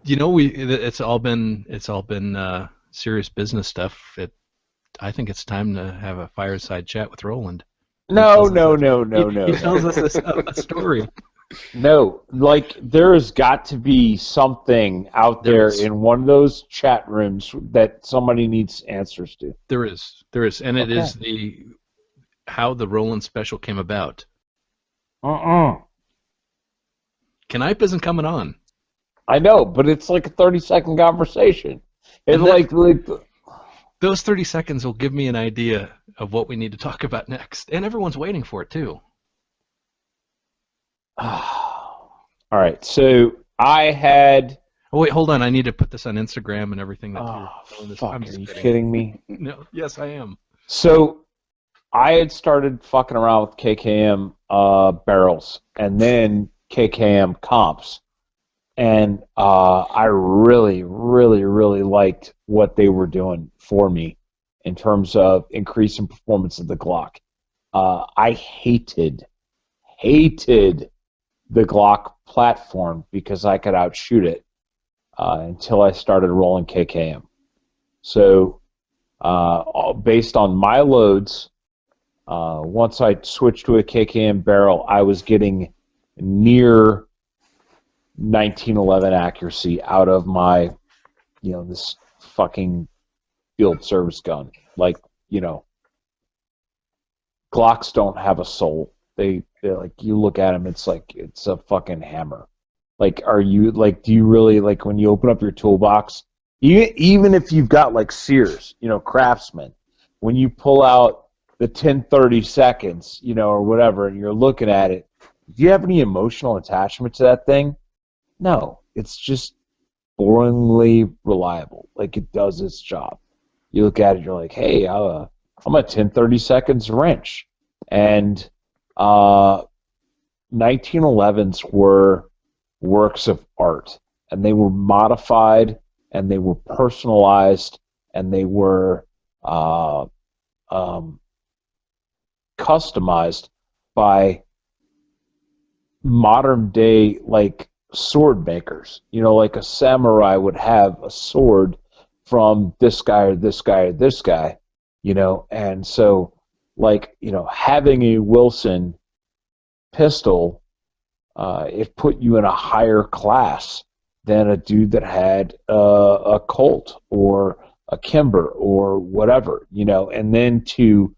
it's all been serious business stuff. I think it's time to have a fireside chat with Roland. No, no, no, no, He no, tells no. us a story. No, like there has got to be something out there in one of those chat rooms that somebody needs answers to. There is, and it Okay. is how the Roland special came about. Knipe isn't coming on. I know, but it's like a 30-second conversation. It's like those 30 seconds will give me an idea of what we need to talk about next, and everyone's waiting for it too. All right, so I had. Oh wait, hold on. I need to put this on Instagram and everything. Fuck! Are you kidding me? No. Yes, I am. So I had started fucking around with KKM barrels, and then KKM comps, and I really, really, really liked what they were doing for me in terms of increasing performance of the Glock. I hated the Glock platform because I could outshoot it until I started rolling KKM. So based on my loads, once I switched to a KKM barrel, I was getting near 1911 accuracy out of my, this fucking field service gun. Like, Glocks don't have a soul. They're like, you look at them, it's like it's a fucking hammer. Like, do you really, like, when you open up your toolbox, even if you've got like Sears, Craftsman, when you pull out the 1030 seconds, or whatever, and you're looking at it, do you have any emotional attachment to that thing? No, it's just boringly reliable. Like, it does its job. You look at it, you're like, hey, I'm a 1030 seconds wrench. And 1911s were works of art, and they were modified, and they were personalized, and they were customized by modern day, like, sword makers. Like a samurai would have a sword from this guy or this guy or this guy, and so, like, having a Wilson pistol, it put you in a higher class than a dude that had a Colt or a Kimber or whatever, and then to,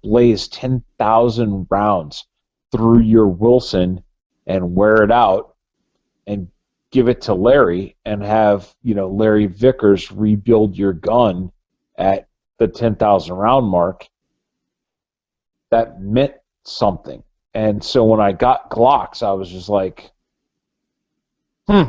blaze 10,000 rounds through your Wilson and wear it out and give it to Larry and have, Larry Vickers rebuild your gun at the 10,000 round mark, that meant something. And so when I got Glocks, I was just like, they're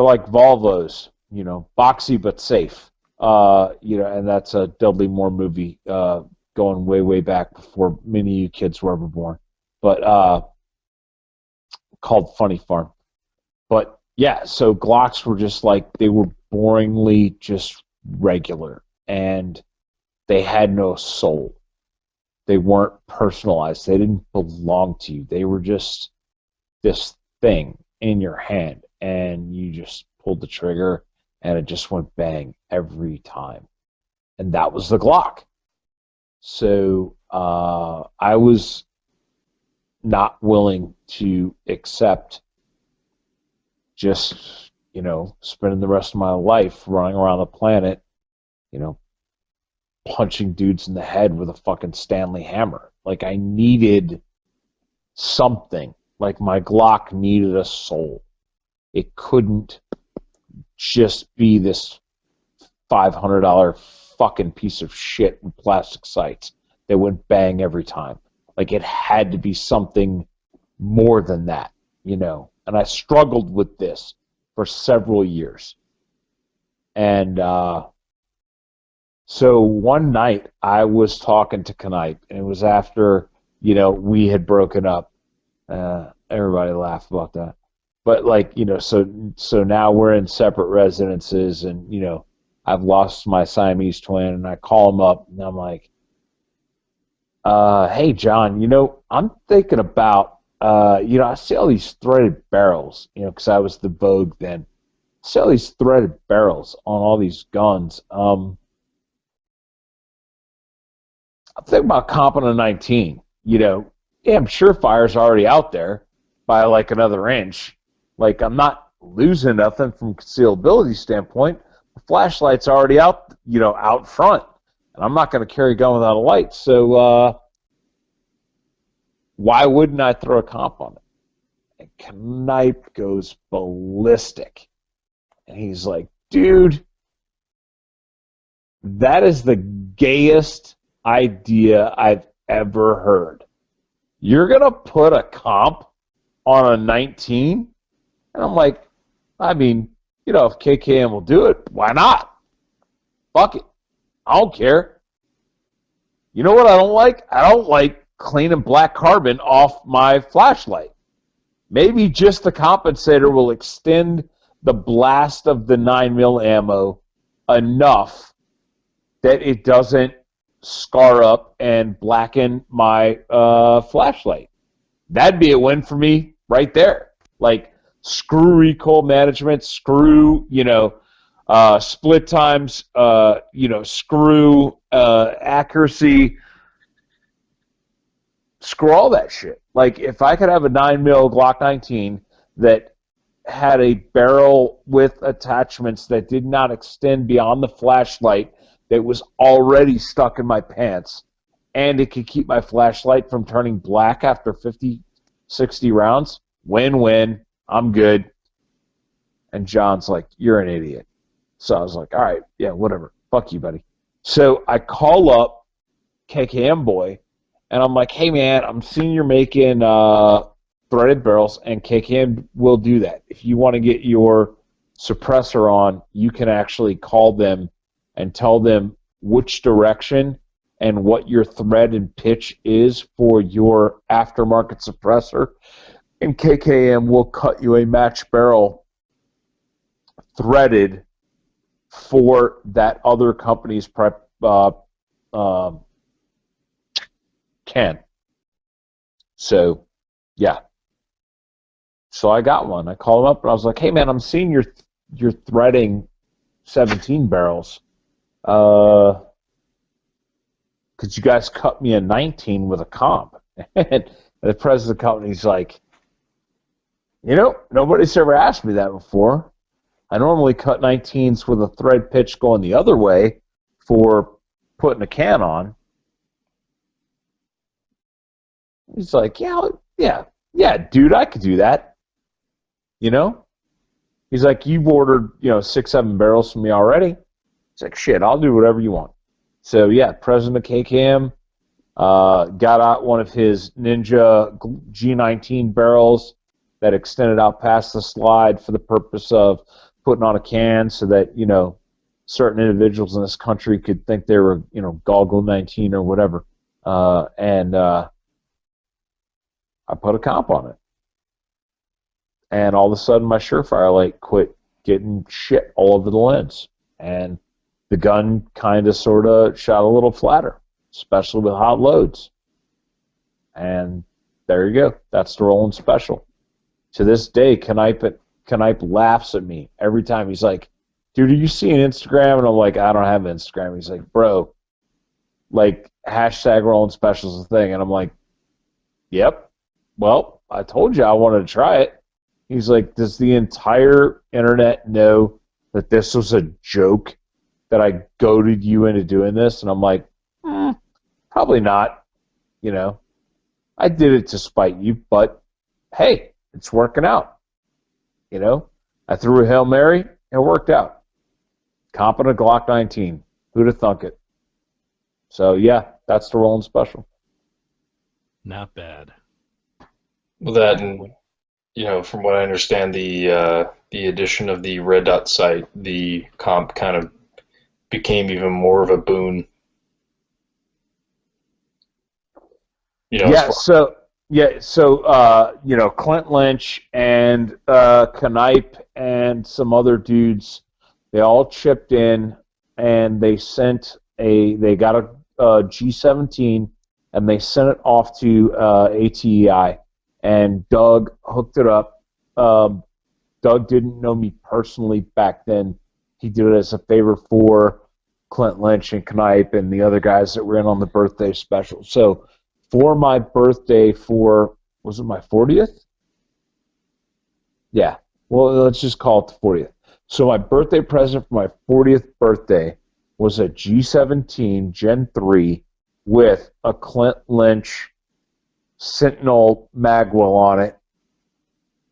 like Volvos, boxy but safe. And that's a Dudley Moore movie going way, way back before many of you kids were ever born. But called Funny Farm. But yeah, so Glocks were just like, they were boringly just regular, and they had no soul. They weren't personalized. They didn't belong to you. They were just this thing in your hand, and you just pulled the trigger, and it just went bang every time. And that was the Glock. So I was not willing to accept just, spending the rest of my life running around the planet, punching dudes in the head with a fucking Stanley hammer. Like, I needed something. Like, my Glock needed a soul. It couldn't just be this $500 fucking piece of shit with plastic sights that went bang every time. Like, it had to be something more than that, And I struggled with this for several years. And so one night I was talking to Knipe, and it was after, we had broken up. Everybody laughed about that. But, like, so now we're in separate residences, and, I've lost my Siamese twin, and I call him up, and I'm like, hey, John, I'm thinking about I see all these threaded barrels, because I was the Vogue then. I see all these threaded barrels on all these guns. I'm thinking about comping a 19. Damn Surefire's already out there by like another inch. Like, I'm not losing nothing from concealability standpoint. The flashlight's already out, out front, and I'm not going to carry a gun without a light. So why wouldn't I throw a comp on it? And Knipe goes ballistic, and he's like, "Dude, that is the gayest idea I've ever heard. You're gonna put a comp on a 19?" And I'm like, I mean, if KKM will do it, why not? Fuck it. I don't care. You know what I don't like? I don't like cleaning black carbon off my flashlight. Maybe just the compensator will extend the blast of the 9mm ammo enough that it doesn't scar up and blacken my flashlight. That'd be a win for me right there. Like, screw recoil management, screw, split times, screw accuracy, screw all that shit. Like, if I could have a 9mm Glock 19 that had a barrel with attachments that did not extend beyond the flashlight that was already stuck in my pants, and it could keep my flashlight from turning black after 50, 60 rounds, win-win. I'm good. And John's like, "You're an idiot." So I was like, "All right, yeah, whatever. Fuck you, buddy." So I call up KKM Boy, and I'm like, "Hey, man, I'm seeing you're making threaded barrels, and KKM will do that. If you want to get your suppressor on, you can actually call them and tell them which direction and what your thread and pitch is for your aftermarket suppressor, and KKM will cut you a match barrel threaded for that other company's can." So, yeah. So I got one. I called him up and I was like, "Hey, man, I'm seeing you're threading 17 barrels. Could you guys cut me a 19 with a comp?" And the president of the company's like, "Nobody's ever asked me that before. I normally cut 19s with a thread pitch going the other way for putting a can on." He's like, yeah, dude, I could do that. He's like, "You've ordered, 6, 7 barrels from me already." He's like, "Shit, I'll do whatever you want." So, yeah, President of KKM got out one of his Ninja G19 barrels that extended out past the slide for the purpose of putting on a can so that, certain individuals in this country could think they were, Goggle 19 or whatever. And I put a comp on it. And all of a sudden my Surefire light quit getting shit all over the lens. And the gun kind of sort of shot a little flatter, especially with hot loads. And there you go. That's the Roland Special. To this day, Knipe laughs at me every time. He's like, "Dude, are you seeing Instagram?" And I'm like, "I don't have Instagram." He's like, "Bro, like, hashtag Roland Special is a thing." And I'm like, "Yep. Well, I told you I wanted to try it." He's like, "Does the entire internet know that this was a joke, that I goaded you into doing this?" And I'm like, probably not. I did it to spite you, but hey, it's working out. I threw a Hail Mary, and it worked out. Comping a Glock 19. Who'd have thunk it? So, yeah, that's the Roland Special. Not bad. Well, that, and from what I understand, the addition of the red dot sight, the comp kind of became even more of a boon. So Clint Lynch and Knipe and some other dudes, they all chipped in, and they got a G17, and they sent it off to ATEI, and Doug hooked it up. Doug didn't know me personally back then. He did it as a favor for Clint Lynch and Knipe and the other guys that were in on the birthday special. So for my birthday was it my 40th? Yeah. Well, let's just call it the 40th. So my birthday present for my 40th birthday was a G17 Gen 3 with a Clint Lynch Sentinel magwell on it,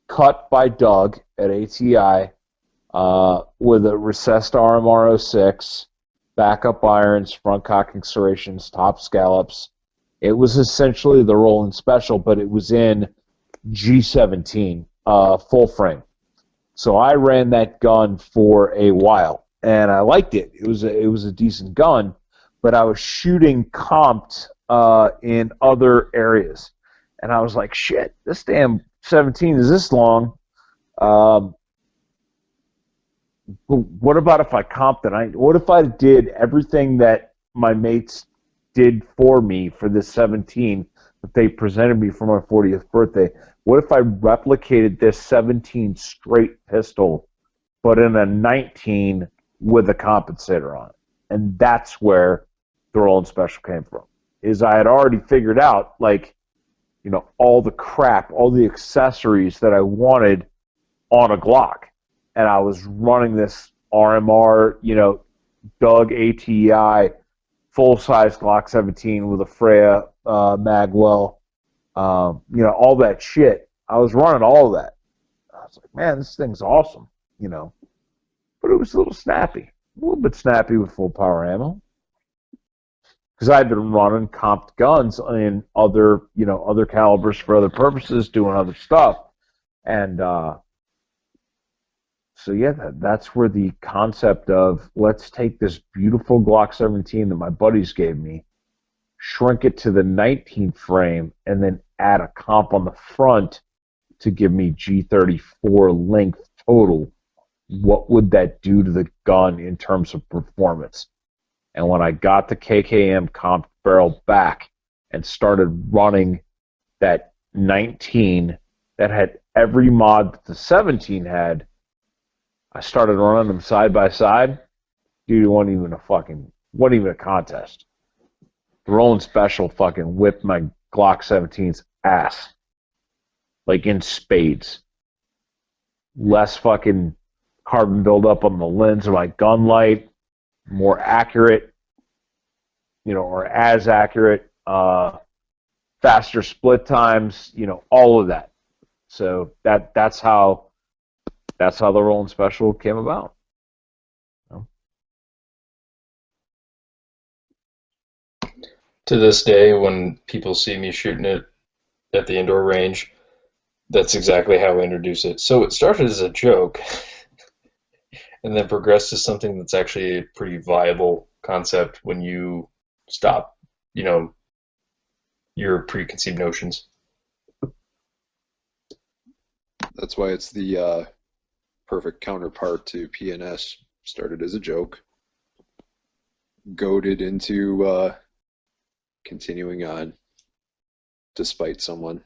cut by Doug at ATI, with a recessed RMR06, backup irons, front cocking serrations, top scallops. It was essentially the Roland Special, but it was in G17, full frame. So I ran that gun for a while, and I liked it. It was a decent gun, but I was shooting comped in other areas, and I was like, shit, this damn 17 is this long. What about if I comped it? What if I did everything that my mates did for me for this 17 that they presented me for my 40th birthday? What if I replicated this 17 straight pistol, but in a 19 with a compensator on it? And that's where the Roland Special came from. Is I had already figured out, like, you know, all the crap, all the accessories that I wanted on a Glock. And I was running this RMR, you know, Doug ATI full-size Glock 17 with a Freya magwell, you know, all that shit. I was running all of that. I was like, man, this thing's awesome, you know. But it was a little snappy, a little bit snappy with full power ammo. Because I'd been running comped guns in other, you know, other calibers for other purposes, doing other stuff. And so, yeah, that's where the concept of let's take this beautiful Glock 17 that my buddies gave me, shrink it to the 19 frame, and then add a comp on the front to give me G34 length total. What would that do to the gun in terms of performance? And when I got the KKM comp barrel back and started running that 19 that had every mod that the 17 had, I started running them side by side. Dude, it wasn't even a contest. The Roland Special fucking whipped my Glock 17's ass. Like in spades. Less fucking carbon buildup on the lens of my gun light. More accurate, you know, or as accurate, faster split times, you know, all of that. So that's how the Roland Special came about. To this day, when people see me shooting it at the indoor range, that's exactly how I introduce it. So it started as a joke and then progressed to something that's actually a pretty viable concept when you stop, you know, your preconceived notions. That's why it's the perfect counterpart to P&S. Started as a joke, goaded into continuing on, despite someone.